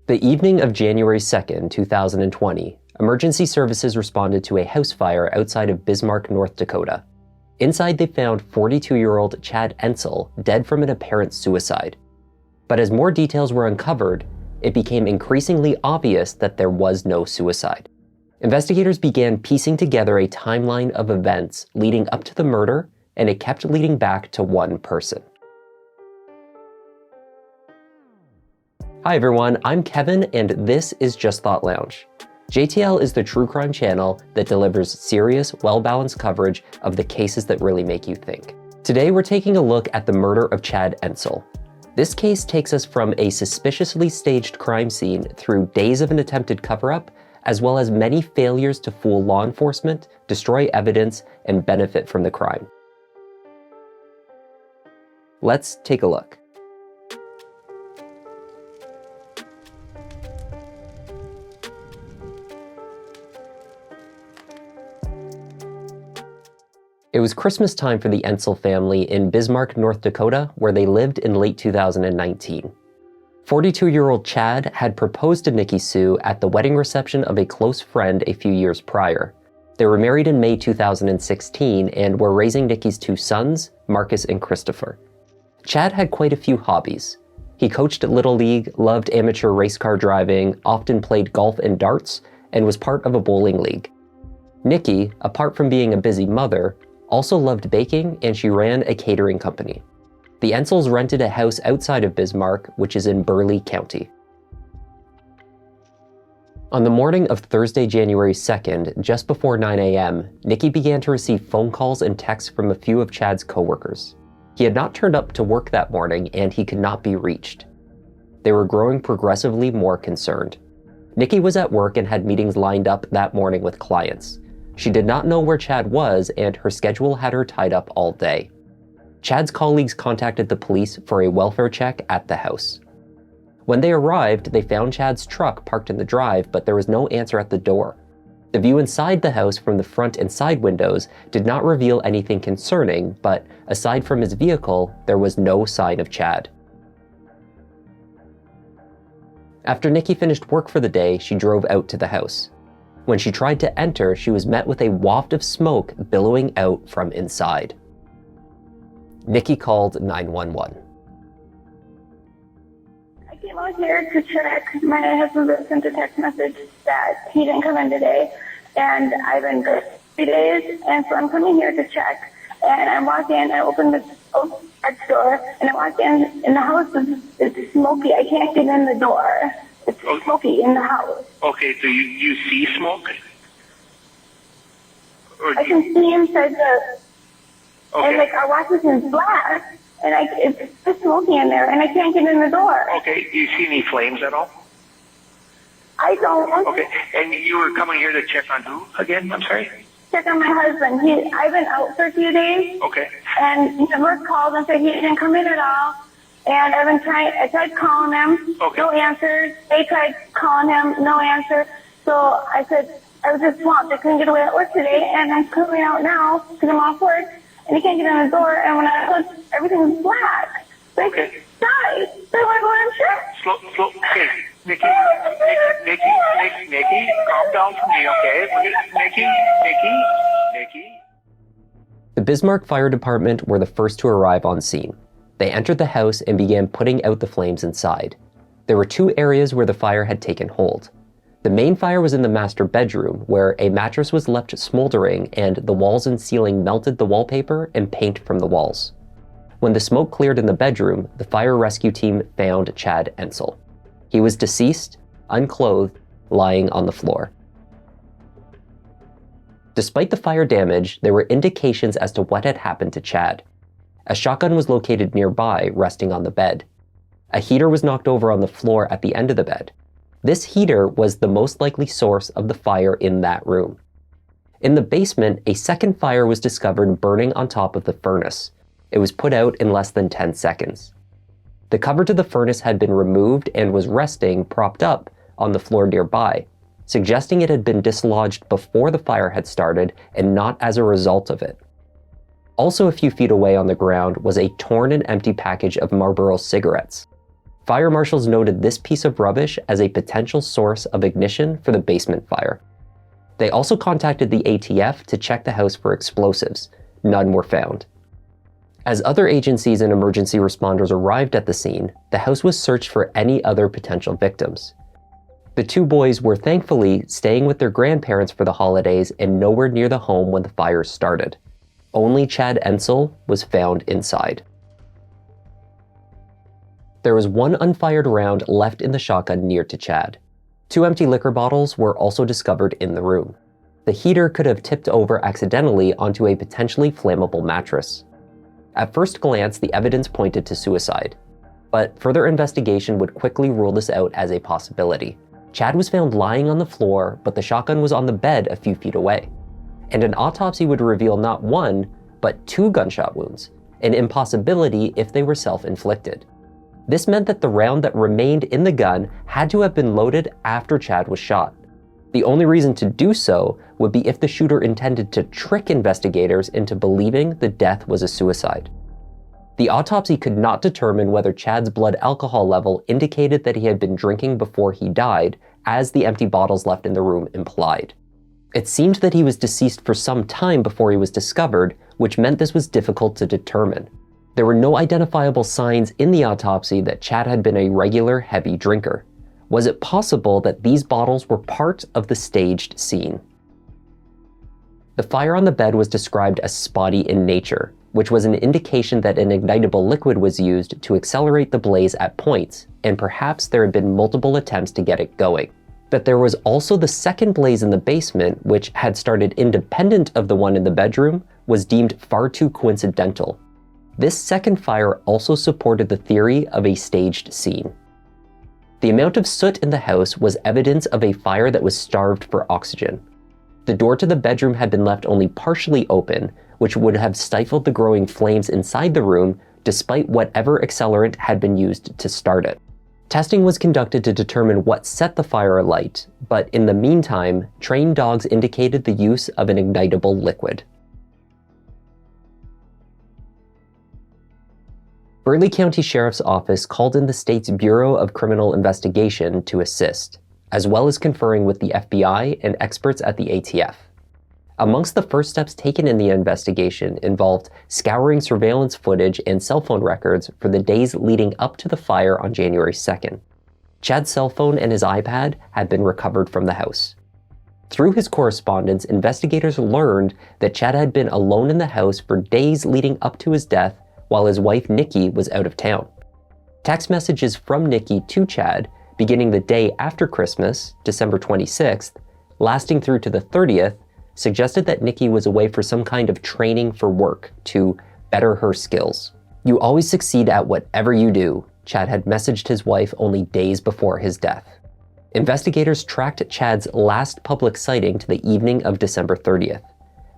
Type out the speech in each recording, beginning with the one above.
The evening of January 2nd, 2020, emergency services responded to a house fire outside of Bismarck, North Dakota. Inside, they found 42-year-old Chad Entzel dead from an apparent suicide. But as more details were uncovered, it became increasingly obvious that there was no suicide. Investigators began piecing together a timeline of events leading up to the murder, and it kept leading back to one person. Hi everyone, I'm Kevin, and this is Just Thought Lounge. JTL is the true crime channel that delivers serious, well-balanced coverage of the cases that really make you think. Today we're taking a look at the murder of Chad Entzel. This case takes us from a suspiciously staged crime scene through days of an attempted cover-up, as well as many failures to fool law enforcement, destroy evidence, and benefit from the crime. Let's take a look. It was Christmas time for the Entzel family in Bismarck, North Dakota, where they lived in late 2019. 42-year-old Chad had proposed to Nikki Sue at the wedding reception of a close friend a few years prior. They were married in May 2016 and were raising Nikki's two sons, Marcus and Christopher. Chad had quite a few hobbies. He coached at Little League, loved amateur race car driving, often played golf and darts, and was part of a bowling league. Nikki, apart from being a busy mother, also loved baking, and she ran a catering company. The Entzels rented a house outside of Bismarck, which is in Burleigh County. On the morning of Thursday, January 2nd, just before 9 a.m., Nikki began to receive phone calls and texts from a few of Chad's coworkers. He had not turned up to work that morning, and he could not be reached. They were growing progressively more concerned. Nikki was at work and had meetings lined up that morning with clients. She did not know where Chad was, and her schedule had her tied up all day. Chad's colleagues contacted the police for a welfare check at the house. When they arrived, they found Chad's truck parked in the drive, but there was no answer at the door. The view inside the house from the front and side windows did not reveal anything concerning, but aside from his vehicle, there was no sign of Chad. After Nikki finished work for the day, she drove out to the house. When she tried to enter, she was met with a waft of smoke billowing out from inside. Nikki called 911. I came out here to check. My husband sent a text message that he didn't come in today, and I've been good 3 days, and so I'm coming here to check. And I walk in, I open the door, and I walk in, and the house is smoky. I can't get in the door. It's smoky in the house. Okay, so you see smoke? I can see inside the... Okay. And our Washington's black, and it's just smoky in there, and I can't get in the door. Okay, do you see any flames at all? I don't. Okay, and you were coming here to check on who again? I'm sorry? Check on my husband. I've been out for a few days. Okay. And he work called and said he didn't come in at all. And I tried calling him, okay. No answers. They tried calling him, no answer. So I said, I was just swamped. I couldn't get away at work today, and I'm coming out now because I'm off work, and he can't get in the door. And when I looked, everything's black. So okay. I died. So I want to go and check. Slow. Okay, Nikki, calm down for me, okay? Nikki. The Bismarck Fire Department were the first to arrive on scene. They entered the house and began putting out the flames inside. There were two areas where the fire had taken hold. The main fire was in the master bedroom, where a mattress was left smoldering and the walls and ceiling melted the wallpaper and paint from the walls. When the smoke cleared in the bedroom, the fire rescue team found Chad Entzel. He was deceased, unclothed, lying on the floor. Despite the fire damage, there were indications as to what had happened to Chad. A shotgun was located nearby, resting on the bed. A heater was knocked over on the floor at the end of the bed. This heater was the most likely source of the fire in that room. In the basement, a second fire was discovered burning on top of the furnace. It was put out in less than 10 seconds. The cover to the furnace had been removed and was resting, propped up, on the floor nearby, suggesting it had been dislodged before the fire had started and not as a result of it. Also a few feet away on the ground was a torn and empty package of Marlboro cigarettes. Fire marshals noted this piece of rubbish as a potential source of ignition for the basement fire. They also contacted the ATF to check the house for explosives. None were found. As other agencies and emergency responders arrived at the scene, the house was searched for any other potential victims. The two boys were thankfully staying with their grandparents for the holidays and nowhere near the home when the fire started. Only Chad Entzel was found inside. There was one unfired round left in the shotgun near to Chad. 2 empty liquor bottles were also discovered in the room. The heater could have tipped over accidentally onto a potentially flammable mattress. At first glance, the evidence pointed to suicide, but further investigation would quickly rule this out as a possibility. Chad was found lying on the floor, but the shotgun was on the bed a few feet away. And an autopsy would reveal not 1, but 2 gunshot wounds, an impossibility if they were self-inflicted. This meant that the round that remained in the gun had to have been loaded after Chad was shot. The only reason to do so would be if the shooter intended to trick investigators into believing the death was a suicide. The autopsy could not determine whether Chad's blood alcohol level indicated that he had been drinking before he died, as the empty bottles left in the room implied. It seemed that he was deceased for some time before he was discovered, which meant this was difficult to determine. There were no identifiable signs in the autopsy that Chad had been a regular heavy drinker. Was it possible that these bottles were part of the staged scene? The fire on the bed was described as spotty in nature, which was an indication that an ignitable liquid was used to accelerate the blaze at points, and perhaps there had been multiple attempts to get it going. But there was also the second blaze in the basement, which had started independent of the one in the bedroom, was deemed far too coincidental. This second fire also supported the theory of a staged scene. The amount of soot in the house was evidence of a fire that was starved for oxygen. The door to the bedroom had been left only partially open, which would have stifled the growing flames inside the room despite whatever accelerant had been used to start it. Testing was conducted to determine what set the fire alight, but in the meantime, trained dogs indicated the use of an ignitable liquid. Burleigh County Sheriff's Office called in the state's Bureau of Criminal Investigation to assist, as well as conferring with the FBI and experts at the ATF. Amongst the first steps taken in the investigation involved scouring surveillance footage and cell phone records for the days leading up to the fire on January 2nd. Chad's cell phone and his iPad had been recovered from the house. Through his correspondence, investigators learned that Chad had been alone in the house for days leading up to his death while his wife Nikki was out of town. Text messages from Nikki to Chad, beginning the day after Christmas, December 26th, lasting through to the 30th, suggested that Nikki was away for some kind of training for work to better her skills. "You always succeed at whatever you do," Chad had messaged his wife only days before his death. Investigators tracked Chad's last public sighting to the evening of December 30th.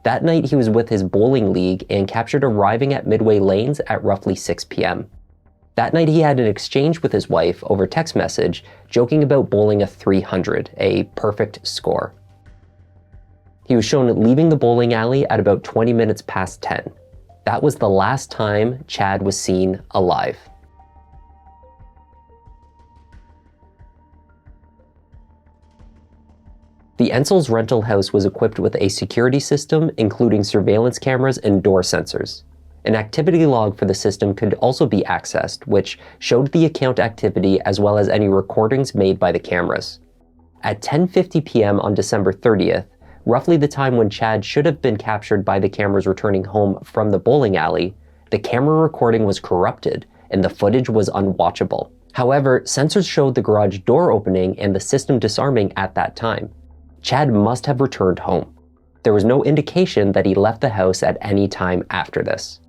That night he was with his bowling league and captured arriving at Midway Lanes at roughly 6 p.m. That night he had an exchange with his wife over text message, joking about bowling a 300, a perfect score. He was shown leaving the bowling alley at about 20 minutes past 10. That was the last time Chad was seen alive. The Entzel's rental house was equipped with a security system, including surveillance cameras and door sensors. An activity log for the system could also be accessed, which showed the account activity as well as any recordings made by the cameras. At 10:50 p.m. on December 30th, roughly the time when Chad should have been captured by the cameras returning home from the bowling alley, the camera recording was corrupted and the footage was unwatchable. However, sensors showed the garage door opening and the system disarming at that time. Chad must have returned home. There was no indication that he left the house at any time after this.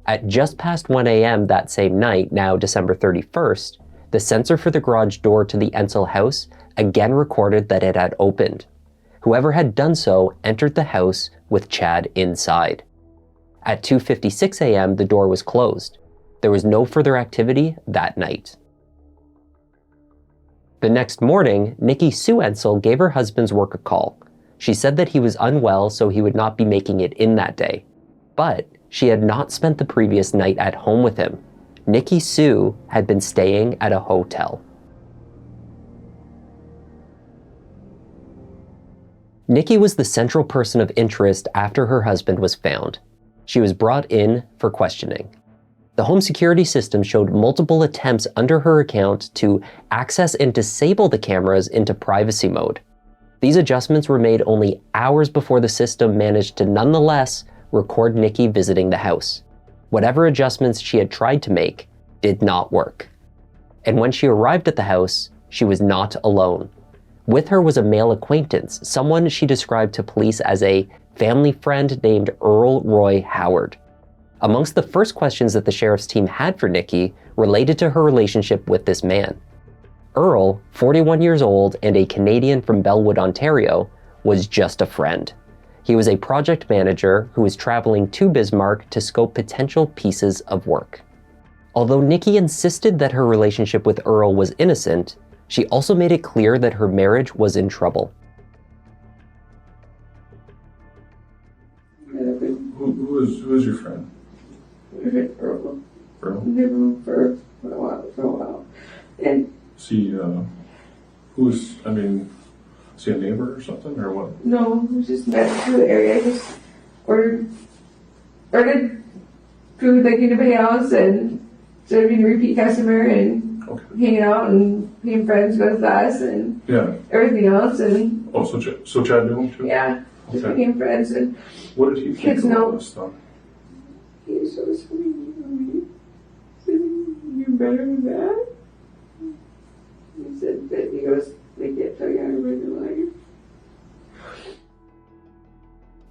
At just past 1 a.m. that same night, now December 31st, the sensor for the garage door to the Entzel house again recorded that it had opened. Whoever had done so entered the house with Chad inside. At 2:56 a.m., the door was closed. There was no further activity that night. The next morning, Nikki Sue Entzel gave her husband's work a call. She said that he was unwell, so he would not be making it in that day. But she had not spent the previous night at home with him. Nikki Sue had been staying at a hotel. Nikki was the central person of interest after her husband was found. She was brought in for questioning. The home security system showed multiple attempts under her account to access and disable the cameras into privacy mode. These adjustments were made only hours before the system managed to nonetheless record Nikki visiting the house. Whatever adjustments she had tried to make did not work. And when she arrived at the house, she was not alone. With her was a male acquaintance, someone she described to police as a family friend named Earl Roy Howard. Amongst the first questions that the sheriff's team had for Nikki related to her relationship with this man. Earl, 41 years old and a Canadian from Bellwood, Ontario, was just a friend. He was a project manager who was traveling to Bismarck to scope potential pieces of work. Although Nikki insisted that her relationship with Earl was innocent, she also made it clear that her marriage was in trouble. Who is your friend? Earl. Earl? Knew him for a while. And Is he, is he a neighbor or something, or what? no, we just met through the area. I just ordered food like anybody else, and started being a repeat customer and hanging out and being friends with us and everything else. And so Chad knew him too? yeah, just became friends. And What did he think kids of know. all this stuff? he was so sweet. He said, "You're better than that." He said that he goes, "They can't tell you how to live your life."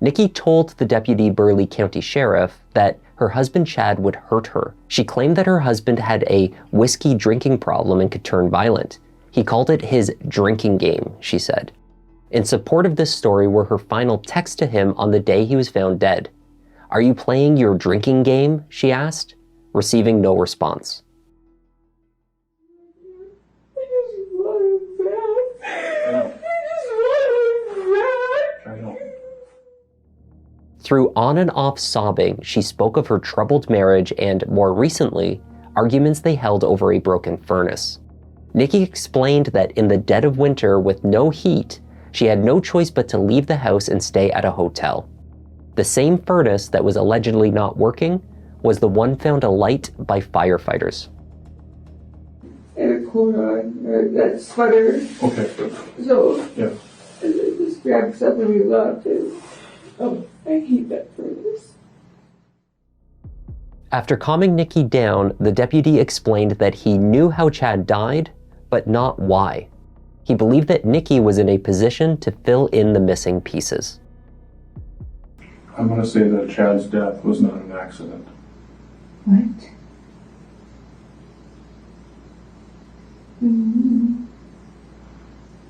Nikki told the deputy Burleigh County Sheriff that her husband Chad would hurt her. She claimed that her husband had a whiskey drinking problem and could turn violent. He called it his drinking game, she said. In support of this story were her final texts to him on the day he was found dead. "Are you playing your drinking game?" she asked, receiving no response. I just want him back. I just want him back. I know. Through on and off sobbing, she spoke of her troubled marriage and, more recently, arguments they held over a broken furnace. Nikki explained that in the dead of winter with no heat, she had no choice but to leave the house and stay at a hotel. The same furnace that was allegedly not working was the one found alight by firefighters. And a coat on, or that sweater. Okay, good. So Yeah. I just grabbed something we loved, and I hate that furnace. After calming Nikki down, the deputy explained that he knew how Chad died, but not why. He believed that Nikki was in a position to fill in the missing pieces. I'm going to say that Chad's death was not an accident. What? Mm-hmm.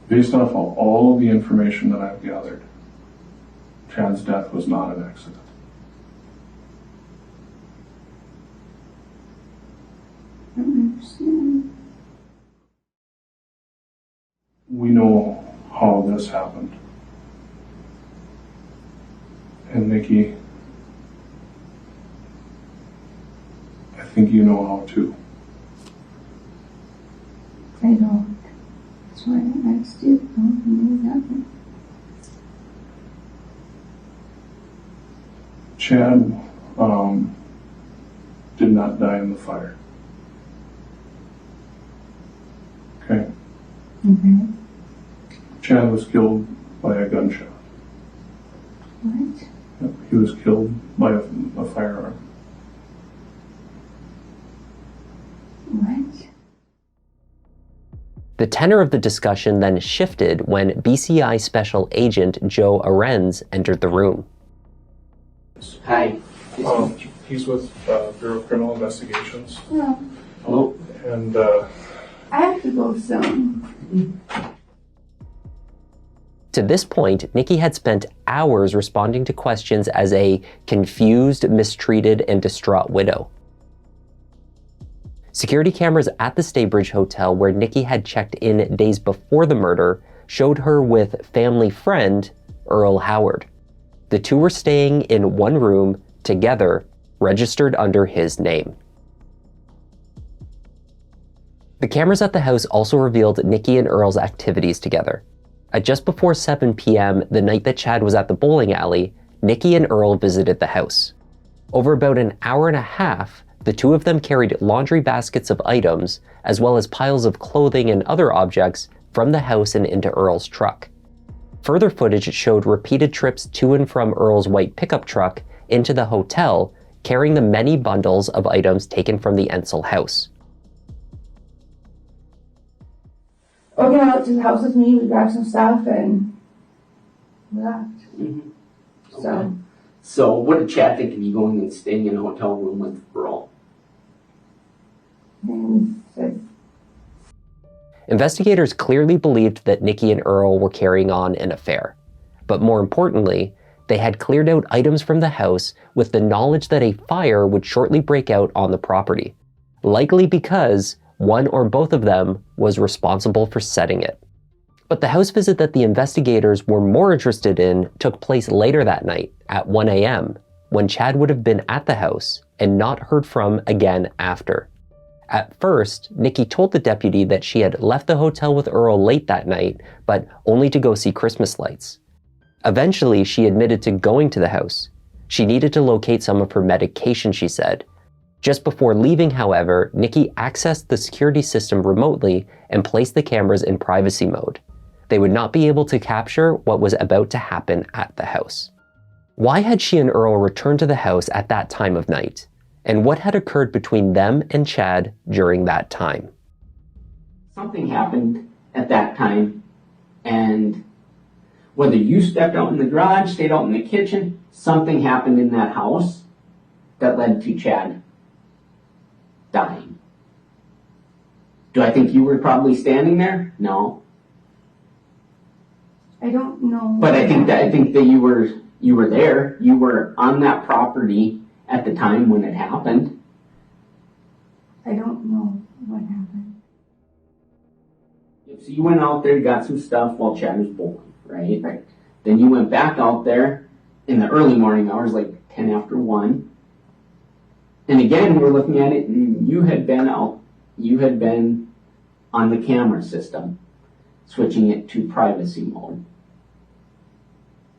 Based off of all of the information that I've gathered, Chad's death was not an accident. I don't understand. We know how this happened. And Nikki, I think you know how too. I don't. That's why I asked you. I don't know what happened. Chad did not die in the fire. Okay? Okay. Chad was killed by a gunshot. What? Yep, he was killed by a firearm. What? The tenor of the discussion then shifted when BCI Special Agent Joe Arends entered the room. Hi. He's with Bureau of Criminal Investigations. Hello. Hello. And I have to go soon. To this point, Nikki had spent hours responding to questions as a confused, mistreated, and distraught widow. Security cameras at the Staybridge Hotel, where Nikki had checked in days before the murder, showed her with family friend Earl Howard. The two were staying in one room together, registered under his name. The cameras at the house also revealed Nikki and Earl's activities together. At just before 7 p.m. the night that Chad was at the bowling alley, Nikki and Earl visited the house. Over about an hour and a half, the two of them carried laundry baskets of items, as well as piles of clothing and other objects, from the house and into Earl's truck. Further footage showed repeated trips to and from Earl's white pickup truck into the hotel, carrying the many bundles of items taken from the Entzel house. Or came out to the house with me, we grabbed some stuff and we left. Mm-hmm. Okay. So what did Chad think of you going and staying in a hotel room with Earl? And said, Investigators clearly believed that Nikki and Earl were carrying on an affair. But more importantly, they had cleared out items from the house with the knowledge that a fire would shortly break out on the property, likely because one or both of them was responsible for setting it. But the house visit that the investigators were more interested in took place later that night at 1 a.m., when Chad would have been at the house and not heard from again after. At first, Nikki told the deputy that she had left the hotel with Earl late that night, but only to go see Christmas lights. Eventually, she admitted to going to the house. She needed to locate some of her medication, she said. Just before leaving, however, Nikki accessed the security system remotely and placed the cameras in privacy mode. They would not be able to capture what was about to happen at the house. Why had she and Earl returned to the house at that time of night? And what had occurred between them and Chad during that time? Something happened at that time, and whether you stepped out in the garage, stayed out in the kitchen, something happened in that house that led to Chad dying. Do I think you were probably standing there? No. I don't know. But I think that you were there. You were on that property at the time when it happened. I don't know what happened. So you went out there, got some stuff while Chad was bowling, right? Right. Then you went back out there in the early morning hours, like 10 after 1. And again, we're looking at it, and you had been on the camera system, switching it to privacy mode,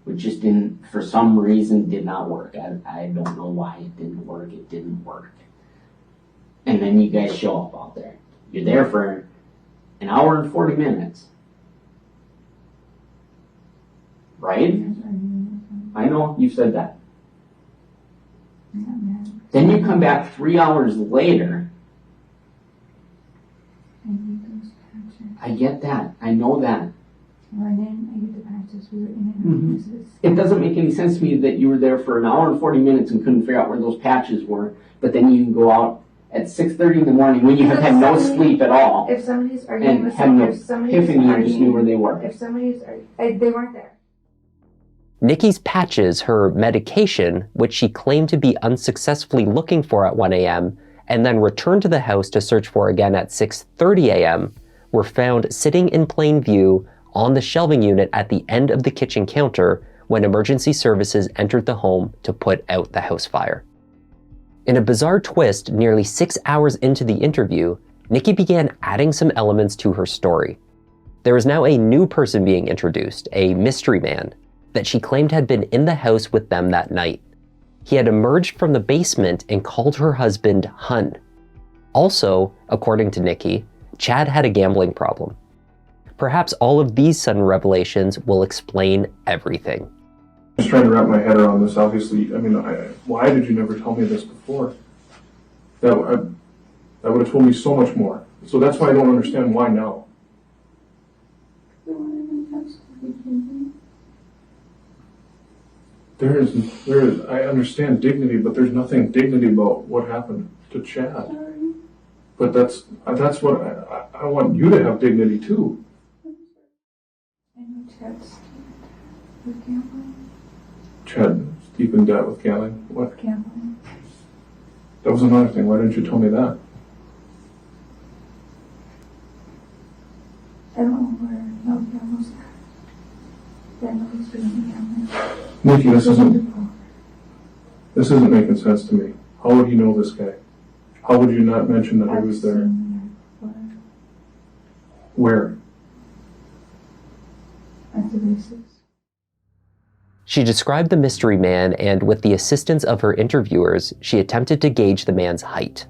which just didn't, for some reason, did not work. I don't know why it didn't work. It didn't work. And then you guys show up out there. You're there for an hour and 40 minutes. Right? I know, you said that. Then you come back 3 hours later. I need those patches. I get that. I know that. Well, and then I get the patches. We were in and out. This is It doesn't make any sense to me that you were there for an hour and 40 minutes and couldn't figure out where those patches were, but then you can go out at 6:30 in the morning when you have had no sleep at all if somebody's arguing and with had no if somebody's epiphany and just knew arguing, where they were. if somebody's they weren't there. Nikki's patches, her medication, which she claimed to be unsuccessfully looking for at 1 a.m., and then returned to the house to search for again at 6:30 a.m., were found sitting in plain view on the shelving unit at the end of the kitchen counter when emergency services entered the home to put out the house fire. In a bizarre twist, nearly 6 hours into the interview, Nikki began adding some elements to her story. There was now a new person being introduced, a mystery man, that she claimed had been in the house with them that night. He had emerged from the basement and called her husband Hun. Also, according to Nikki, Chad had a gambling problem. Perhaps all of these sudden revelations will explain everything. I'm just trying to wrap my head around this. Obviously, I mean, why did you never tell me this before? That would have told me so much more. So that's why I don't understand why now. There is, I understand dignity, but there's nothing dignity about what happened to Chad. But that's what I want you to have dignity too. I know Chad's with gambling. Chad, deep in debt with gambling. What? Gambling. That was another thing. Why didn't you tell me that? I don't know where no gambles at. Then nobody's doing gambling. Nikki, this isn't making sense to me. How would you know this guy? How would you not mention that he was there? Where? At the races. She described the mystery man, and with the assistance of her interviewers, she attempted to gauge the man's height.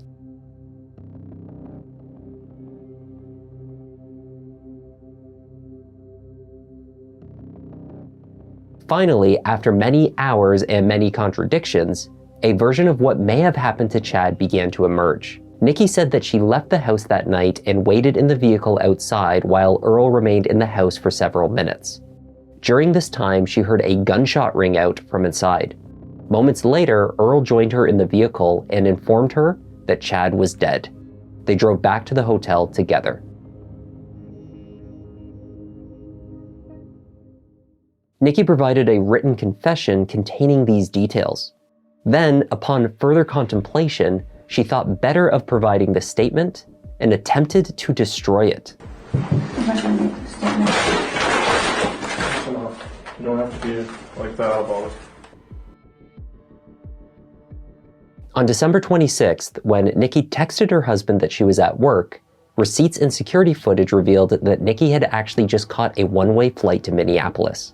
Finally, after many hours and many contradictions, a version of what may have happened to Chad began to emerge. Nikki said that she left the house that night and waited in the vehicle outside while Earl remained in the house for several minutes. During this time, she heard a gunshot ring out from inside. Moments later, Earl joined her in the vehicle and informed her that Chad was dead. They drove back to the hotel together. Nikki provided a written confession containing these details. Then, upon further contemplation, she thought better of providing the statement and attempted to destroy it. I'm not gonna make this statement. That's enough. You don't have to be like that about it. On December 26th, when Nikki texted her husband that she was at work, receipts and security footage revealed that Nikki had actually just caught a one-way flight to Minneapolis.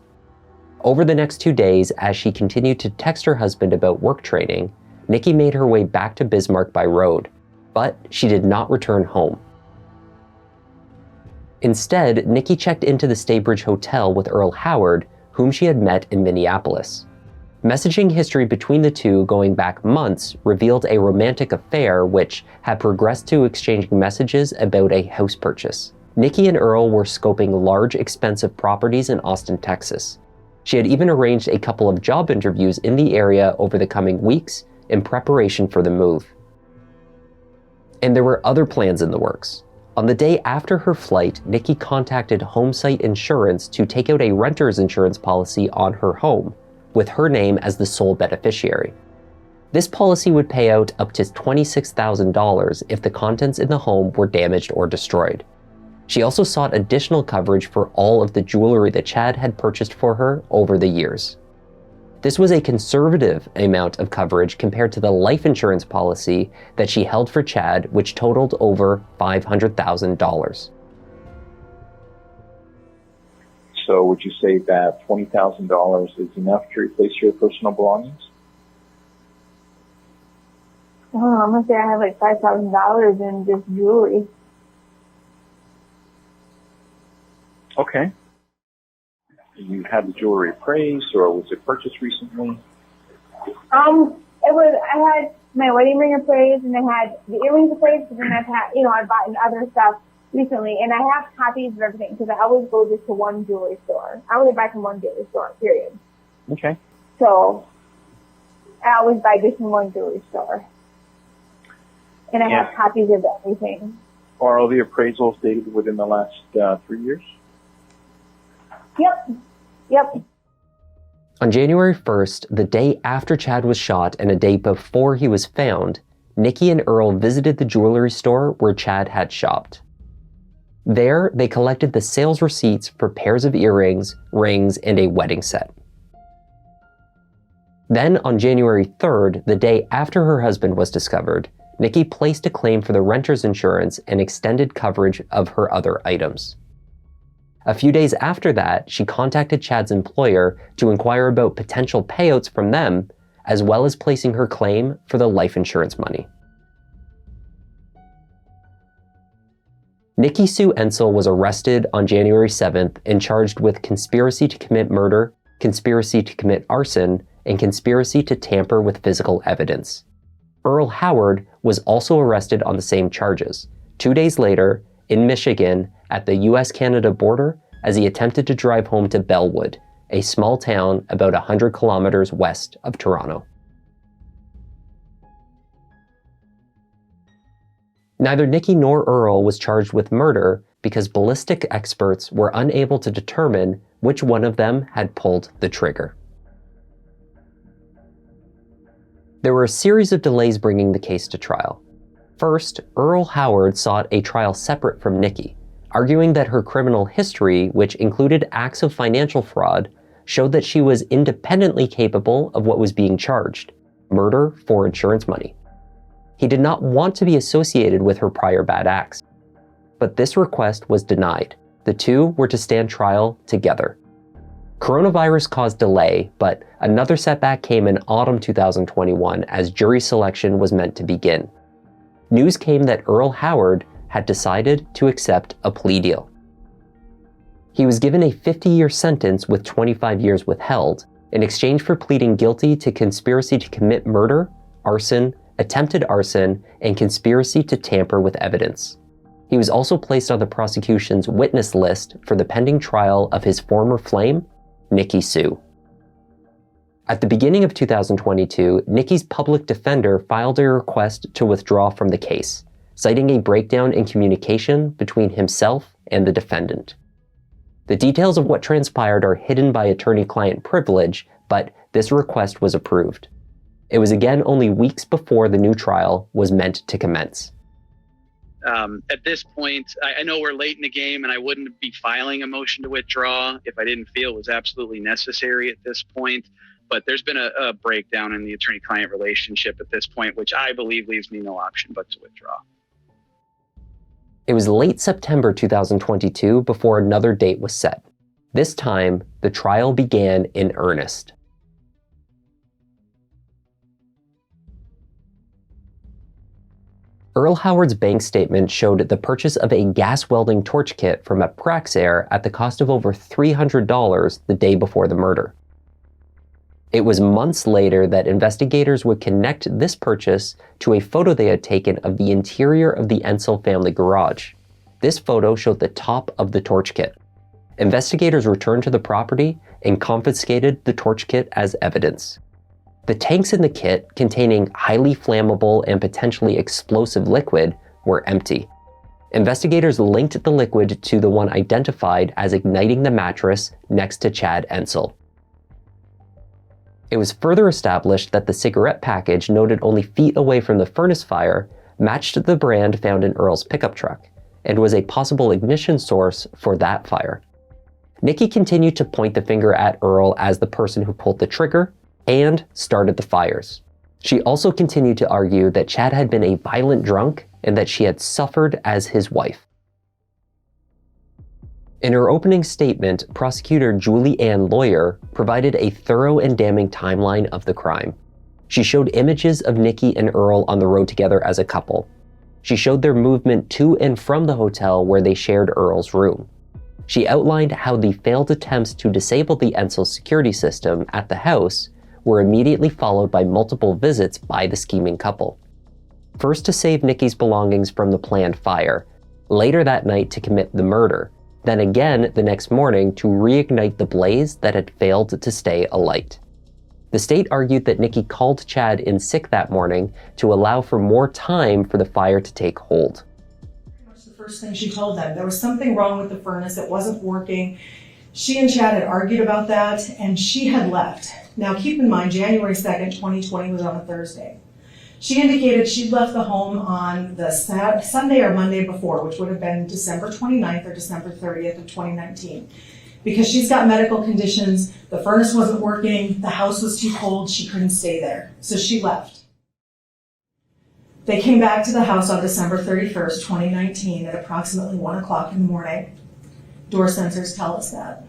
Over the next 2 days, as she continued to text her husband about work training, Nikki made her way back to Bismarck by road, but she did not return home. Instead, Nikki checked into the Staybridge Hotel with Earl Howard, whom she had met in Minneapolis. Messaging history between the two going back months revealed a romantic affair which had progressed to exchanging messages about a house purchase. Nikki and Earl were scoping large, expensive properties in Austin, Texas. She had even arranged a couple of job interviews in the area over the coming weeks in preparation for the move. And there were other plans in the works. On the day after her flight, Nikki contacted Homesite Insurance to take out a renter's insurance policy on her home, with her name as the sole beneficiary. This policy would pay out up to $26,000 if the contents in the home were damaged or destroyed. She also sought additional coverage for all of the jewelry that Chad had purchased for her over the years. This was a conservative amount of coverage compared to the life insurance policy that she held for Chad, which totaled over $500,000. So would you say that $20,000 is enough to replace your personal belongings? I'm gonna say I have like $5,000 in just jewelry. Okay. You had the jewelry appraised, or was it purchased recently? I had my wedding ring appraised, and I had the earrings appraised, but then I've bought other stuff recently, and I have copies of everything, because I always go just to one jewelry store. I only buy from one jewelry store, period. Okay. So, I always buy just from one jewelry store. And I have copies of everything. Are all the appraisals dated within the last 3 years? Yep. On January 1st, the day after Chad was shot and a day before he was found, Nikki and Earl visited the jewelry store where Chad had shopped. There, they collected the sales receipts for pairs of earrings, rings, and a wedding set. Then, on January 3rd, the day after her husband was discovered, Nikki placed a claim for the renter's insurance and extended coverage of her other items. A few days after that, she contacted Chad's employer to inquire about potential payouts from them, as well as placing her claim for the life insurance money. Nikki Sue Entzel was arrested on January 7th and charged with conspiracy to commit murder, conspiracy to commit arson, and conspiracy to tamper with physical evidence. Earl Howard was also arrested on the same charges, 2 days later, in Michigan, at the US-Canada border, as he attempted to drive home to Bellwood, a small town about 100 kilometers west of Toronto. Neither Nikki nor Earl was charged with murder because ballistic experts were unable to determine which one of them had pulled the trigger. There were a series of delays bringing the case to trial. First, Earl Howard sought a trial separate from Nikki, arguing that her criminal history, which included acts of financial fraud, showed that she was independently capable of what was being charged: murder for insurance money. He did not want to be associated with her prior bad acts. but this request was denied. The two were to stand trial together. Coronavirus caused delay, but another setback came in autumn 2021 as jury selection was meant to begin. News came that Earl Howard had decided to accept a plea deal. He was given a 50-year sentence with 25 years withheld in exchange for pleading guilty to conspiracy to commit murder, arson, attempted arson, and conspiracy to tamper with evidence. He was also placed on the prosecution's witness list for the pending trial of his former flame, Nikki Sue. At the beginning of 2022, Nikki's public defender filed a request to withdraw from the case, citing a breakdown in communication between himself and the defendant. The details of what transpired are hidden by attorney-client privilege, but this request was approved. It was again only weeks before the new trial was meant to commence. At this point, I know we're late in the game and I wouldn't be filing a motion to withdraw if I didn't feel it was absolutely necessary at this point. But there's been a breakdown in the attorney-client relationship at this point, which I believe leaves me no option but to withdraw. It was late September 2022 before another date was set. This time, the trial began in earnest. Earl Howard's bank statement showed the purchase of a gas welding torch kit from Praxair at the cost of over $300 the day before the murder. It was months later that investigators would connect this purchase to a photo they had taken of the interior of the Entzel family garage. This photo showed the top of the torch kit. Investigators returned to the property and confiscated the torch kit as evidence. The tanks in the kit, containing highly flammable and potentially explosive liquid, were empty. Investigators linked the liquid to the one identified as igniting the mattress next to Chad Entzel. It was further established that the cigarette package, noted only feet away from the furnace fire, matched the brand found in Earl's pickup truck and was a possible ignition source for that fire. Nikki continued to point the finger at Earl as the person who pulled the trigger and started the fires. She also continued to argue that Chad had been a violent drunk and that she had suffered as his wife. In her opening statement, prosecutor Julie Ann Lawyer provided a thorough and damning timeline of the crime. She showed images of Nikki and Earl on the road together as a couple. She showed their movement to and from the hotel where they shared Earl's room. She outlined how the failed attempts to disable the Entzel security system at the house were immediately followed by multiple visits by the scheming couple. First to save Nikki's belongings from the planned fire, later that night to commit the murder, then again the next morning to reignite the blaze that had failed to stay alight. The state argued that Nikki called Chad in sick that morning to allow for more time for the fire to take hold. That's the first thing she told them. There was something wrong with the furnace, it wasn't working. She and Chad had argued about that, and she had left. Now keep in mind, January 2nd, 2020 was on a Thursday. She indicated she'd left the home on the Sunday or Monday before, which would have been December 29th or December 30th of 2019. Because she's got medical conditions, the furnace wasn't working, the house was too cold, she couldn't stay there. So she left. They came back to the house on December 31st, 2019 at approximately 1 o'clock in the morning. Door sensors tell us that.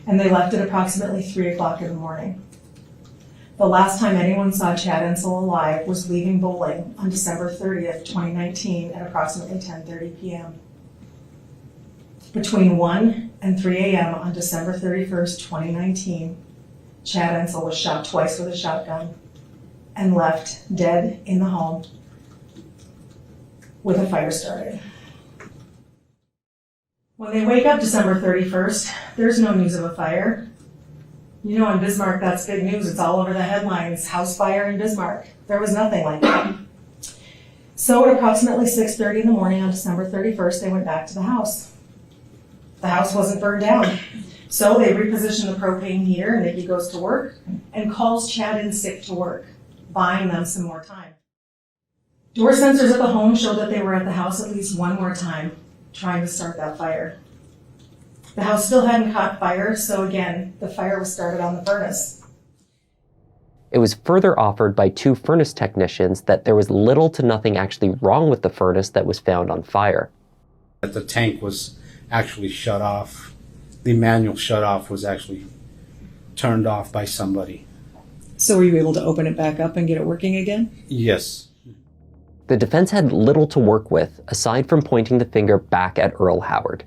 And they left at approximately 3 o'clock in the morning. The last time anyone saw Chad Entzel alive was leaving bowling on December 30th, 2019 at approximately 10:30 p.m. Between 1 and 3 a.m. on December 31st, 2019, Chad Entzel was shot twice with a shotgun and left dead in the home with a fire started. When they wake up December 31st, there's no news of a fire. You know, in Bismarck, that's big news. It's all over the headlines. House fire in Bismarck. There was nothing like that. So at approximately 6:30 in the morning on December 31st, they went back to the house. The house wasn't burned down. So they repositioned the propane heater. Nikki goes to work and calls Chad in sick to work, buying them some more time. Door sensors at the home showed that they were at the house at least one more time, trying to start that fire. The house still hadn't caught fire, so again, the fire was started on the furnace. It was further offered by two furnace technicians that there was little to nothing actually wrong with the furnace that was found on fire. That the tank was actually shut off. The manual shut off was actually turned off by somebody. So were you able to open it back up and get it working again? Yes. The defense had little to work with aside from pointing the finger back at Earl Howard.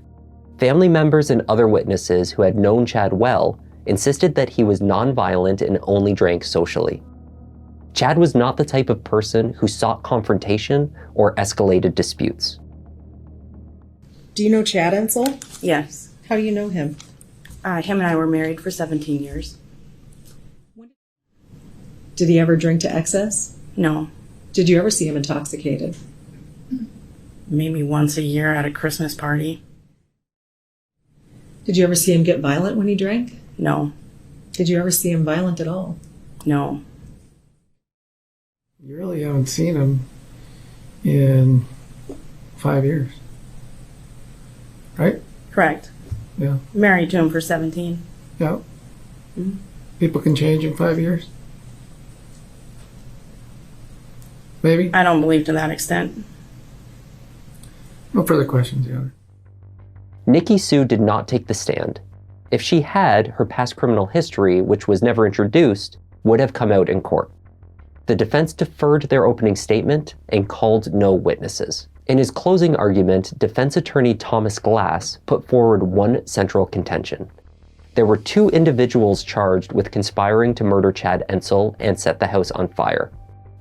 Family members and other witnesses who had known Chad well insisted that he was nonviolent and only drank socially. Chad was not the type of person who sought confrontation or escalated disputes. Do you know Chad Entzel? Yes. How do you know him? Him and I were married for 17 years. Did he ever drink to excess? No. Did you ever see him intoxicated? Maybe once a year at a Christmas party. Did you ever see him get violent when he drank? No. Did you ever see him violent at all? No. You really haven't seen him in 5 years, right? Correct. Yeah. Married to him for 17. Yeah. Mm-hmm. People can change in 5 years. Maybe. I don't believe to that extent. No further questions, Your Honor. Nikki Sue did not take the stand. If she had, her past criminal history, which was never introduced, would have come out in court. The defense deferred their opening statement and called no witnesses. In his closing argument, defense attorney Thomas Glass put forward one central contention. There were 2 individuals charged with conspiring to murder Chad Entzel and set the house on fire.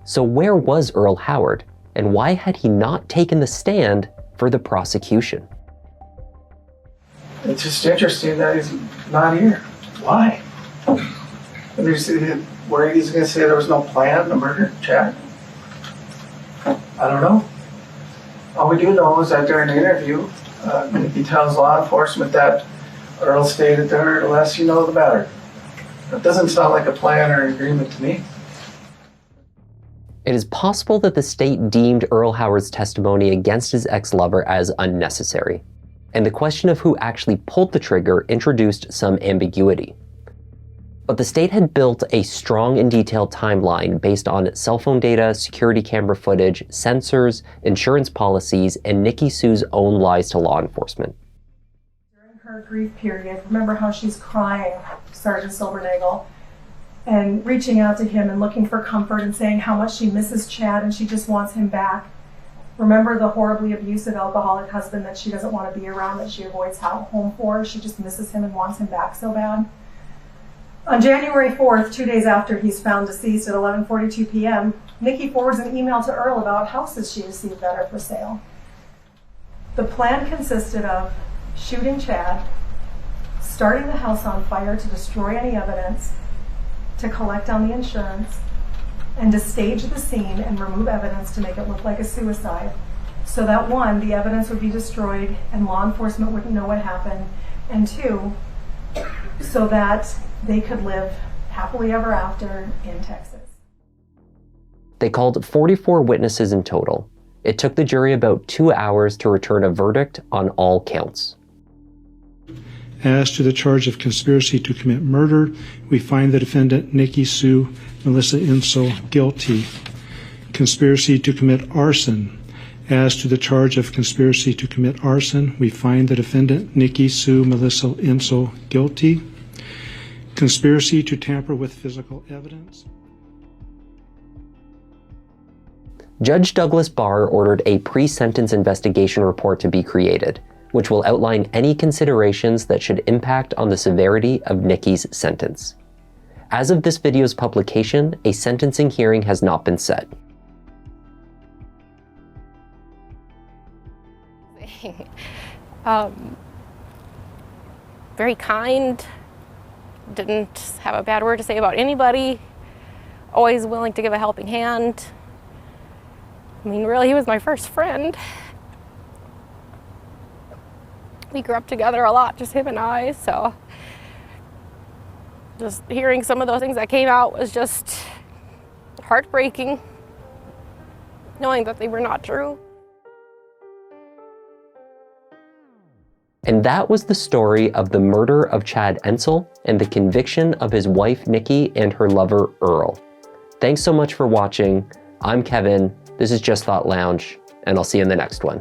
So where was Earl Howard, and why had he not taken the stand for the prosecution? It's just interesting that he's not here. Why? Where he's going to say there was no plan to murder Chad? I don't know. All we do know is that during the interview, he tells law enforcement that Earl stated to her, the less you know, the better. That doesn't sound like a plan or an agreement to me. It is possible that the state deemed Earl Howard's testimony against his ex-lover as unnecessary, and the question of who actually pulled the trigger introduced some ambiguity. But the state had built a strong and detailed timeline based on cell phone data, security camera footage, sensors, insurance policies, and Nikki Sue's own lies to law enforcement. During her grief period, remember how she's crying, Sergeant Silbernagel, and reaching out to him and looking for comfort and saying how much she misses Chad and she just wants him back. Remember the horribly abusive alcoholic husband that she doesn't want to be around, that she avoids home for. She just misses him and wants him back so bad. On January 4th, 2 days after he's found deceased at 11:42 p.m., Nikki forwards an email to Earl about houses she received that are for sale. The plan consisted of shooting Chad, starting the house on fire to destroy any evidence, to collect on the insurance, and to stage the scene and remove evidence to make it look like a suicide. So that 1, the evidence would be destroyed and law enforcement wouldn't know what happened, and 2, so that they could live happily ever after in Texas. They called 44 witnesses in total. It took the jury about 2 hours to return a verdict on all counts. As to the charge of conspiracy to commit murder, we find the defendant Nikki Sue Melissa Entzel guilty. Conspiracy to commit arson. As to the charge of conspiracy to commit arson, we find the defendant Nikki Sue Melissa Entzel guilty. Conspiracy to tamper with physical evidence. Judge Douglas Barr ordered a pre-sentence investigation report to be created, which will outline any considerations that should impact on the severity of Nikki's sentence. As of this video's publication, a sentencing hearing has not been set. Very kind, didn't have a bad word to say about anybody, always willing to give a helping hand. I mean, really, he was my first friend. We grew up together a lot, just him and I, so just hearing some of those things that came out was just heartbreaking, knowing that they were not true. And that was the story of the murder of Chad Entzel and the conviction of his wife Nikki and her lover Earl. Thanks so much for watching. I'm Kevin, this is Just Thought Lounge, and I'll see you in the next one.